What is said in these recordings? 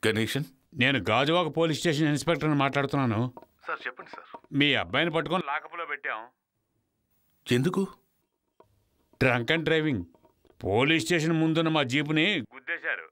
గణేషన్, నేను Gajuwaka police station ఇన్స్పెక్టర్ని మాట్లాడుతున్నాను. Sir చెప్పండి సార్. మీ అబ్బాయిని పట్టుకొని లాకప్లో పెట్టాం. ఎందుకు? Drunk and driving. Police station ముందున్న మా జీపుని గుద్దేశారు.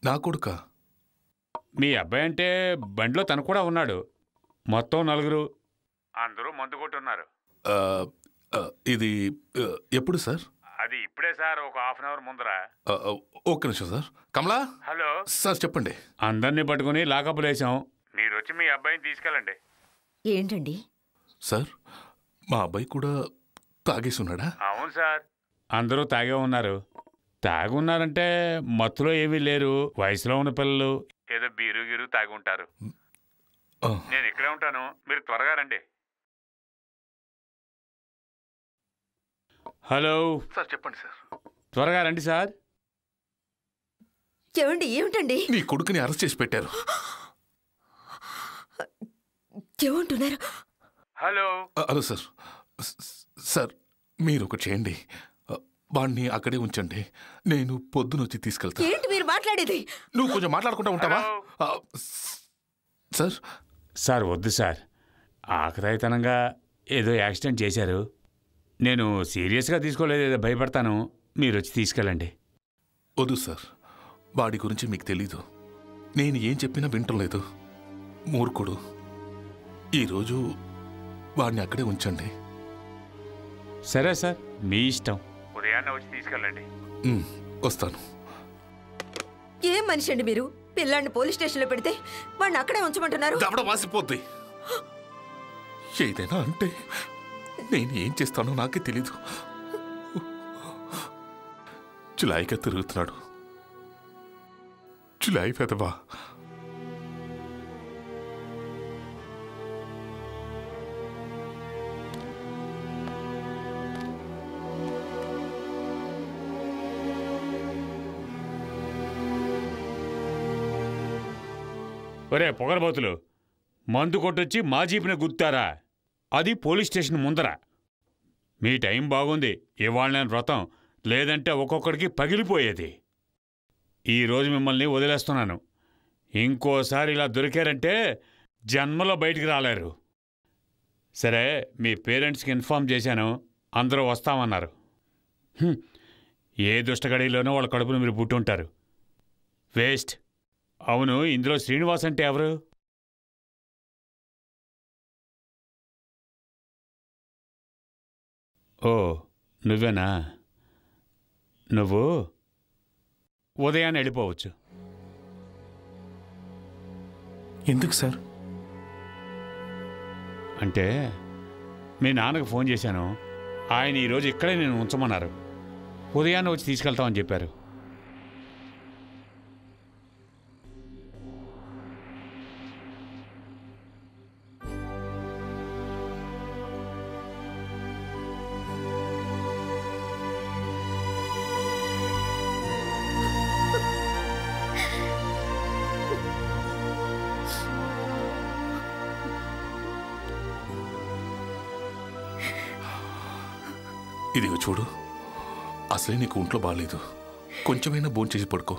నా కొడుకా? మీ అబ్బాయి అంటే బండిలో తను కూడా ఉన్నాడు. మొత్తం 4. అందరూ మందు కొట్టున్నారు. ఇది ఎప్పుడు సార్? అది ఇప్పుడే సార్, ఒక హాఫ్ అన్ అవర్ ముందర. ఒక్క నిమిషం సార్. కమలా. హలో సార్ చెప్పండి. అందరినీ పట్టుకుని లాకప్లో వేసాం. మీరు వచ్చి మీ అబ్బాయిని తీసుకెళ్ళండి. ఏంటండి సార్, మా అబ్బాయి కూడా తాగేసి ఉన్నాడా? అవును సార్, అందరూ తాగే ఉన్నారు. తాగి ఉన్నారంటే మత్తులో ఏమీ లేరు. వయసులో ఉన్న పిల్లలు ఏదో బీరు గీరు తాగి ఉంటారు. నేను ఇక్కడే ఉంటాను, మీరు త్వరగా రండి. హలో సార్ చెప్పండి సార్. త్వరగా రండి సార్. చెవండి, ఏమిటండి? నీ కొడుకుని అరెస్ట్ చేసి పెట్టారు. చెవంటున్నారు. Hello hello sir. సార్ మీరు ఒకటి చేయండి, వాడిని అక్కడే ఉంచండి. నేను పొద్దునొచ్చి తీసుకెళ్తా. ఏంటి మీరు మాట్లాడేది? నువ్వు కొంచెం మాట్లాడుకుంటా ఉంటావా? సార్ సార్ వద్దు సార్, ఆకతాయితనంగా ఏదో యాక్సిడెంట్ చేశారు. నేను సీరియస్గా తీసుకోలేదు, ఏదో భయపడతాను. మీరు వచ్చి తీసుకెళ్ళండి. వద్దు సార్, వాడి గురించి మీకు తెలీదు. నేను ఏం చెప్పినా వింటం లేదు. మూర్ఖుడు. ఈరోజు వాడిని అక్కడే ఉంచండి. సరే సార్, మీ ఇష్టం. ఉదయాన్నే వచ్చి తీసుకెళ్ళండి. వస్తాను. ఏం మనిషి అండి మీరు? పిల్లాన్ని పోలీస్ స్టేషన్లో పెడితే వాడిని అక్కడే ఉంచమంటున్నారు. దవడ వాసిపోద్ది. ఏదైనా అంటే నేను ఏం చేస్తానో నాకే తెలీదు. చులాయిగా తిరుగుతున్నాడు. చులాయి పెదవా. ఒరే పొగరబోతులు, మందు కొట్టొచ్చి మా జీపుని గుర్తారా? అది పోలీస్ స్టేషన్ ముందర. మీ టైం బాగుంది, ఇవాళ నేను వ్రతం, లేదంటే ఒక్కొక్కడికి పగిలిపోయేది. ఈరోజు మిమ్మల్ని వదిలేస్తున్నాను. ఇంకోసారి ఇలా దొరికారంటే జన్మలో బయటికి రాలేరు. సరే, మీ పేరెంట్స్కి ఇన్ఫార్మ్ చేశాను, అందరూ వస్తామన్నారు. ఏ దుష్టగడిలోనో వాళ్ళ కడుపును మీరు పుట్టుంటారు. వేస్ట్. అవును, ఇందులో శ్రీనివాస్ అంటే ఎవరు? ఓ, నువ్వేనా? నువ్వు ఉదయాన్నే వెళ్ళిపోవచ్చు. ఎందుకు సార్? అంటే మీ నాన్నకు ఫోన్ చేశాను, ఆయన ఈరోజు ఇక్కడే నేను ఉంచమన్నారు. ఉదయాన్నే వచ్చి తీసుకెళ్తామని చెప్పారు. ఇదిగో చూడు, అసలే నీకు ఒంట్లో బాగాలేదు. కొంచెమైనా భోంచేసి పడుకో.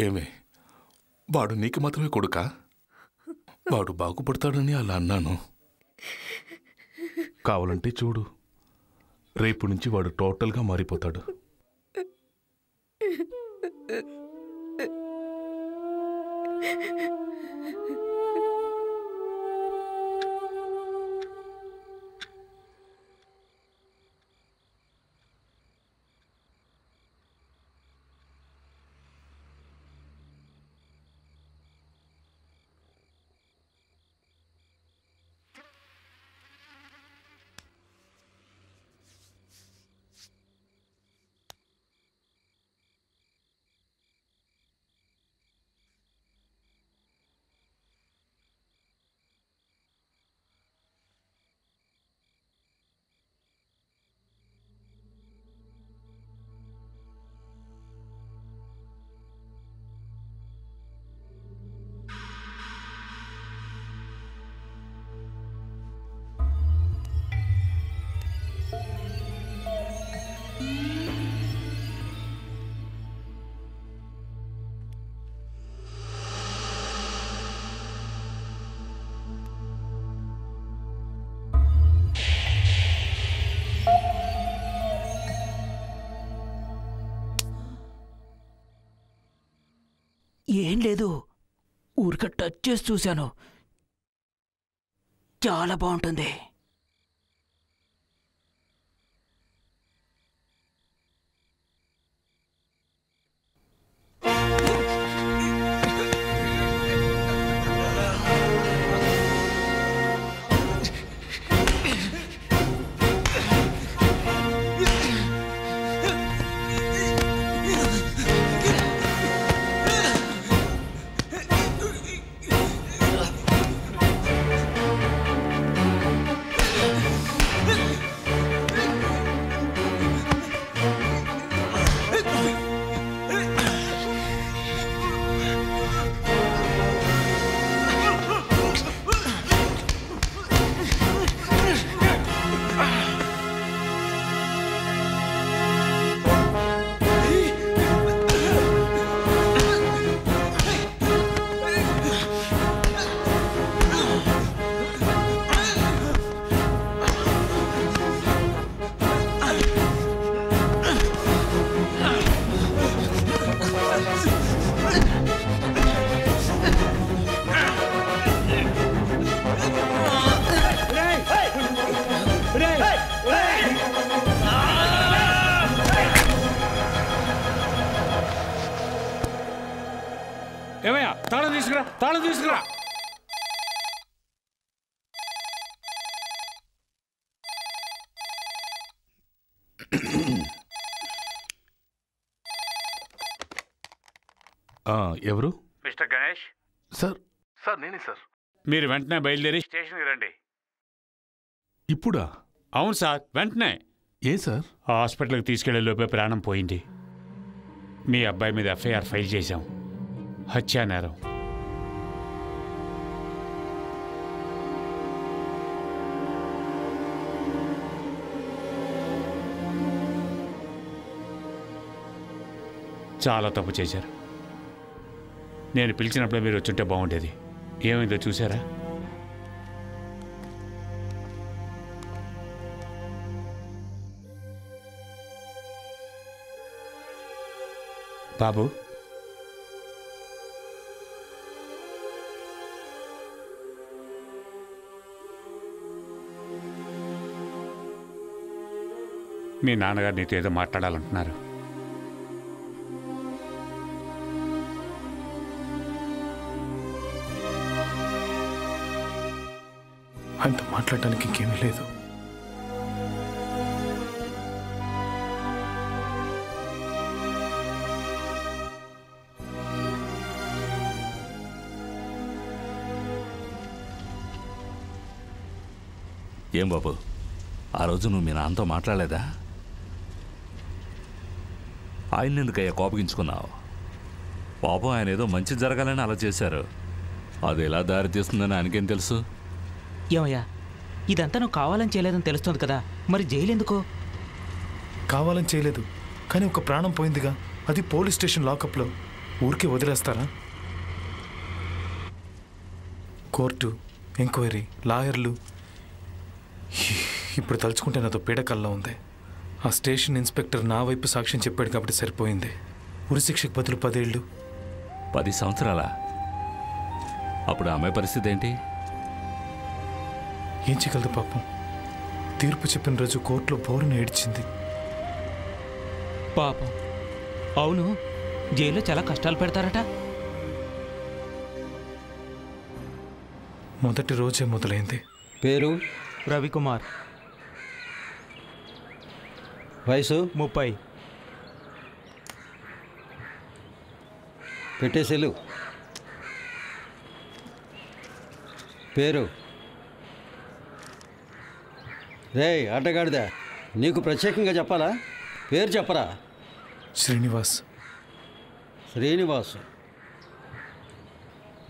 ఏమే, వాడు నీకు మాత్రమే కొడుకా? వాడు బాగుపడతాడని అలా అన్నాను. కావాలంటే చూడు, రేపు నుంచి వాడు టోటల్గా మారిపోతాడు. ఏం లేదు, ఊరిక టచ్ చేసి చూశాను. చాలా బాగుంటుంది. ఏమయ్యా, తాళం తీసుకురా, తాళం తీసుకురా. ఎవరు? మిస్టర్ గణేష్. సార్ సార్ నేనే సార్. మీరు వెంటనే బయలుదేరి స్టేషన్కి రండి. ఇప్పుడా? అవును సార్, వెంటనే. ఏ సార్? హాస్పిటల్కి తీసుకెళ్లే లోపే ప్రాణం పోయింది. మీ అబ్బాయి మీద ఎఫ్ఐఆర్ ఫైల్ చేశాం, హత్యానేరం. చాలా తప్పు చేశారు. నేను పిలిచినప్పుడే మీరు వచ్చుంటే బాగుండేది. ఏమైందో చూసారా? బాబు, మీ నాన్నగారు నీతో ఏదో మాట్లాడాలంటున్నారు. ఆయనతో మాట్లాడడానికి ఇంకేమీ లేదు. ఏం బాబు, ఆ రోజు నువ్వు మీ నాన్నతో మాట్లాడలేదా? ఆయన ఎందుకయ్యా కోపగించుకున్నావు? పాపం ఆయన ఏదో మంచి జరగాలని అలా చేశారు. అది ఎలా దారి తీస్తుందని ఆయనకేం తెలుసు? ఏమయ్యా, ఇదంతా నువ్వు కావాలని చేయలేదని తెలుస్తుంది కదా, మరి జైలు ఎందుకో? కావాలని చేయలేదు, కానీ ఒక ప్రాణం పోయిందిగా, అది పోలీస్ స్టేషన్ లాకప్లో. ఊరికే వదిలేస్తారా? కోర్టు, ఎంక్వైరీ, లాయర్లు. ఇప్పుడు తలుచుకుంటే నాతో పీడకల్లా ఉంది. ఆ స్టేషన్ ఇన్స్పెక్టర్ నా వైపు సాక్ష్యం చెప్పాడు కాబట్టి సరిపోయింది. ఉరిశిక్షకు బదులు 10 ఏళ్ళు. 10 సంవత్సరాలా? అప్పుడు ఆమె పరిస్థితి ఏంటి? ఏం చేయగలదు పాపం. తీర్పు చెప్పిన రోజు కోర్టులో బోరున ఏడ్చింది. పాపం. అవును, జైల్లో చాలా కష్టాలు పెడతారట. మొదటి రోజే మొదలైంది. పేరు? రవికుమార్. వయసు? 30. పెట్టేసేలు. పేరు? రే ఆటగాడిదా, నీకు ప్రత్యేకంగా చెప్పాలా? పేరు చెప్పరా? శ్రీనివాస్. శ్రీనివాస్.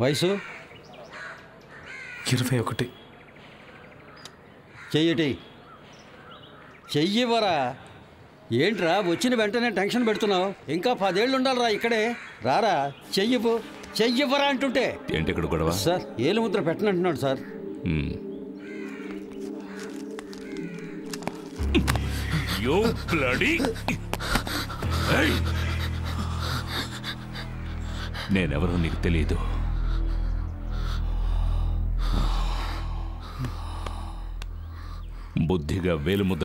వయసు? 21. చెయ్యటి. చెయ్యివరా. ఏంట్రా వచ్చిన వెంటనే టెన్షన్ పెడుతున్నావు? ఇంకా 10 ఏళ్ళు ఉండాలిరా ఇక్కడే. రారా, చెయ్యిపు. చెయ్యివరా అంటుంటే. ఏంటి ఇక్కడ గొడవ? సార్, ఏలు Mudra పెట్టనంటున్నాడు sir. You bloody! Hey! నేనెవరో నీకు తెలియదు. బుద్ధిగా వేలుముద్ర